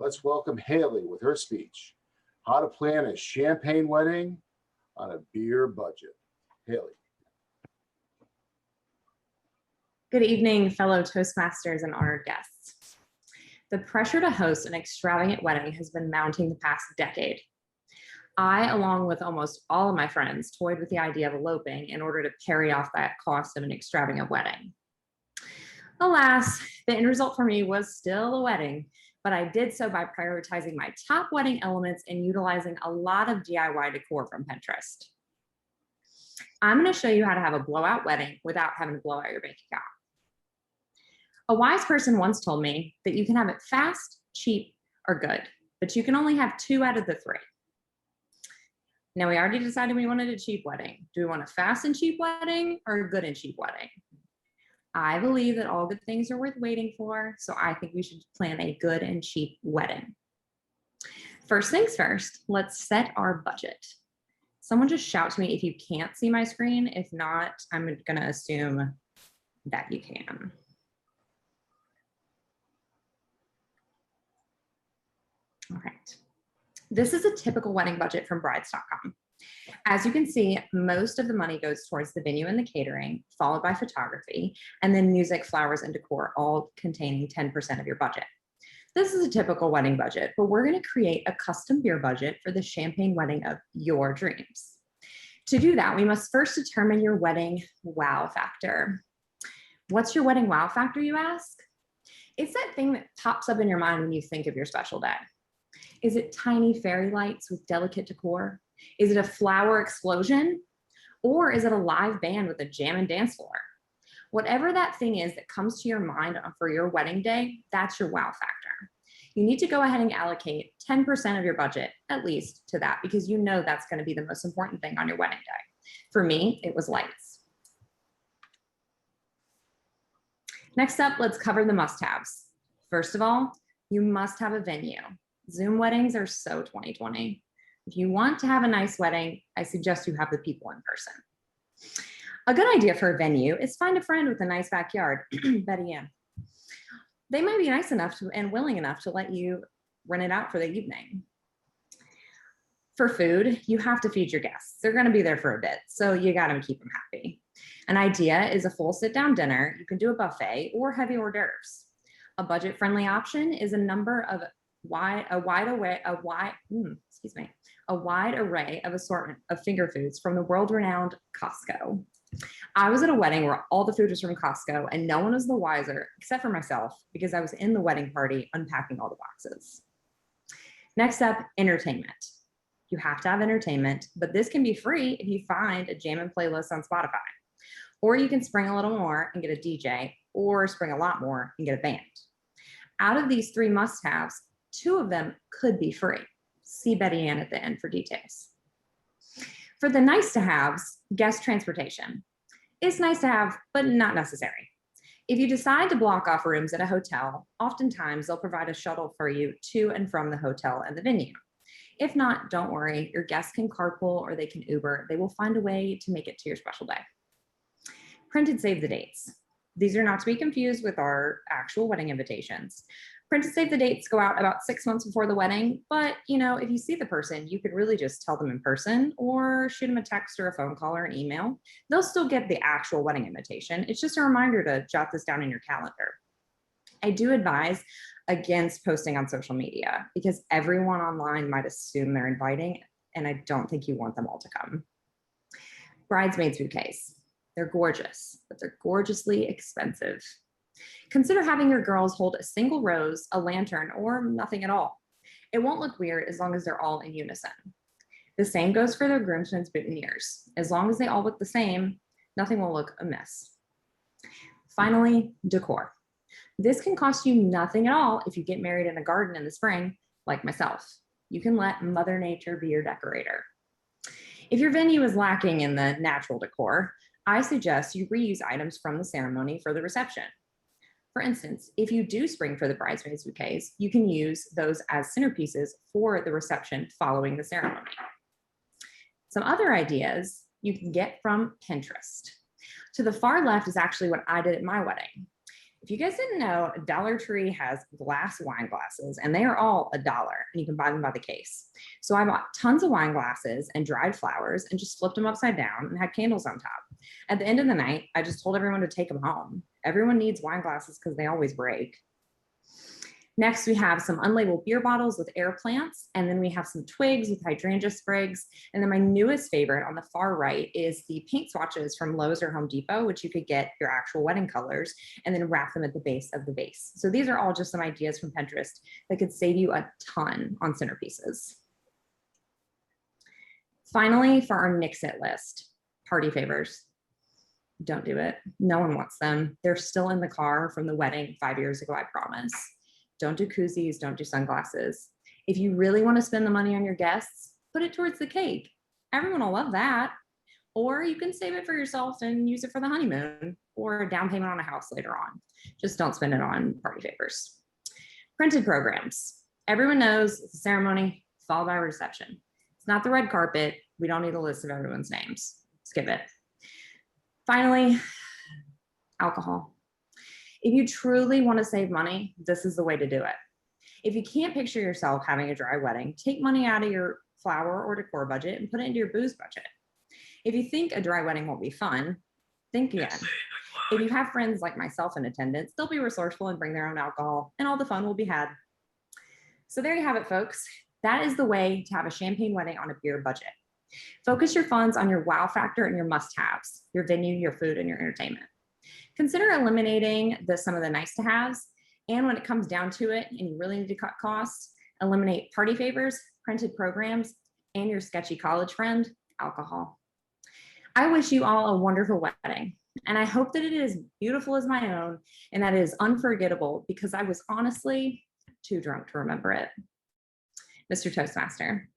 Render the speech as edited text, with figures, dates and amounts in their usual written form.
let's welcome Haley with her speech, How to Plan a Champagne Wedding on a Beer Budget. Haley. Good evening, fellow Toastmasters and honored guests. The pressure to host an extravagant wedding has been mounting the past decade. I, along with almost all of my friends, toyed with the idea of eloping in order to carry off that cost of an extravagant wedding. Alas, the end result for me was still a wedding, but I did so by prioritizing my top wedding elements and utilizing a lot of DIY decor from Pinterest. I'm going to show you how to have a blowout wedding without having to blow out your bank account. A wise person once told me that you can have it fast, cheap, or good, but you can only have 2 out of the 3. Now, we already decided we wanted a cheap wedding. Do we want a fast and cheap wedding or a good and cheap wedding? I believe that all good things are worth waiting for, so I think we should plan a good and cheap wedding. First things first, let's set our budget. Someone just shout to me if you can't see my screen. If not, I'm going to assume that you can. All right. This is a typical wedding budget from brides.com. As you can see, most of the money goes towards the venue and the catering, followed by photography, and then music, flowers, and decor, all containing 10% of your budget. This is a typical wedding budget, but we're going to create a custom beer budget for the champagne wedding of your dreams. To do that, we must first determine your wedding wow factor. What's your wedding wow factor, you ask? It's that thing that pops up in your mind when you think of your special day. Is it tiny fairy lights with delicate decor? Is it a flower explosion? Or is it a live band with a jam and dance floor? Whatever that thing is that comes to your mind for your wedding day, that's your wow factor. You need to go ahead and allocate 10% of your budget, at least, to that, because you know that's going to be the most important thing on your wedding day. For me, it was lights. Next up, let's cover the must-haves. First of all, you must have a venue. Zoom weddings are so 2020. If you want to have a nice wedding, I suggest you have the people in person. A good idea for a venue is find a friend with a nice backyard, Betty Ann. They might be nice enough and willing enough to let you rent it out for the evening. For food, you have to feed your guests. They're going to be there for a bit, so you got to keep them happy. An idea is a full sit-down dinner. You can do a buffet or heavy hors d'oeuvres. A budget-friendly option is a wide array of assortment of finger foods from the world-renowned Costco. I was at a wedding where all the food was from Costco and no one was the wiser except for myself because I was in the wedding party unpacking all the boxes. Next up, entertainment. You have to have entertainment, but this can be free if you find a jam and playlist on Spotify. Or you can spring a little more and get a DJ, or spring a lot more and get a band. Out of these 3 must-haves, 2 of them could be free. See Betty Ann at the end for details. For the nice to haves, guest transportation. It's nice to have, but not necessary. If you decide to block off rooms at a hotel, oftentimes they'll provide a shuttle for you to and from the hotel and the venue. If not, don't worry, your guests can carpool or they can Uber. They will find a way to make it to your special day. Print and save the dates. These are not to be confused with our actual wedding invitations. Print and save the dates go out about 6 months before the wedding, but if you see the person, you could really just tell them in person or shoot them a text or a phone call or an email. They'll still get the actual wedding invitation. It's just a reminder to jot this down in your calendar. I do advise against posting on social media because everyone online might assume they're inviting, and I don't think you want them all to come. Bridesmaids bouquets. They're gorgeous, but they're gorgeously expensive. Consider having your girls hold a single rose, a lantern, or nothing at all. It won't look weird as long as they're all in unison. The same goes for their groomsmen's boutonnieres. As long as they all look the same, nothing will look amiss. Finally, decor. This can cost you nothing at all if you get married in a garden in the spring, like myself. You can let Mother Nature be your decorator. If your venue is lacking in the natural decor, I suggest you reuse items from the ceremony for the reception. For instance, if you do spring for the bridesmaids bouquets, you can use those as centerpieces for the reception following the ceremony. Some other ideas you can get from Pinterest. To the far left is actually what I did at my wedding. If you guys didn't know, Dollar Tree has glass wine glasses and they are all $1 and you can buy them by the case. So I bought tons of wine glasses and dried flowers and just flipped them upside down and had candles on top. At the end of the night, I just told everyone to take them home. Everyone needs wine glasses because they always break. Next, we have some unlabeled beer bottles with air plants, and then we have some twigs with hydrangea sprigs. And then my newest favorite on the far right is the paint swatches from Lowe's or Home Depot, which you could get your actual wedding colors and then wrap them at the base of the vase. So these are all just some ideas from Pinterest that could save you a ton on centerpieces. Finally, for our Nix It list, party favors. Don't do it. No one wants them. They're still in the car from the wedding 5 years ago, I promise. Don't do koozies, don't do sunglasses. If you really want to spend the money on your guests, put it towards the cake. Everyone will love that. Or you can save it for yourself and use it for the honeymoon or a down payment on a house later on. Just don't spend it on party favors. Printed programs. Everyone knows it's a ceremony followed by a reception. It's not the red carpet. We don't need a list of everyone's names. Skip it. Finally, alcohol. If you truly want to save money, this is the way to do it. If you can't picture yourself having a dry wedding, take money out of your flower or decor budget and put it into your booze budget. If you think a dry wedding won't be fun, think again. If you have friends like myself in attendance, they'll be resourceful and bring their own alcohol, and all the fun will be had. So there you have it, folks. That is the way to have a champagne wedding on a beer budget. Focus your funds on your wow factor and your must-haves, your venue, your food, and your entertainment. Consider eliminating some of the nice-to-haves, and when it comes down to it and you really need to cut costs, eliminate party favors, printed programs, and your sketchy college friend, alcohol. I wish you all a wonderful wedding, and I hope that it is beautiful as my own and that it is unforgettable because I was honestly too drunk to remember it. Mr. Toastmaster,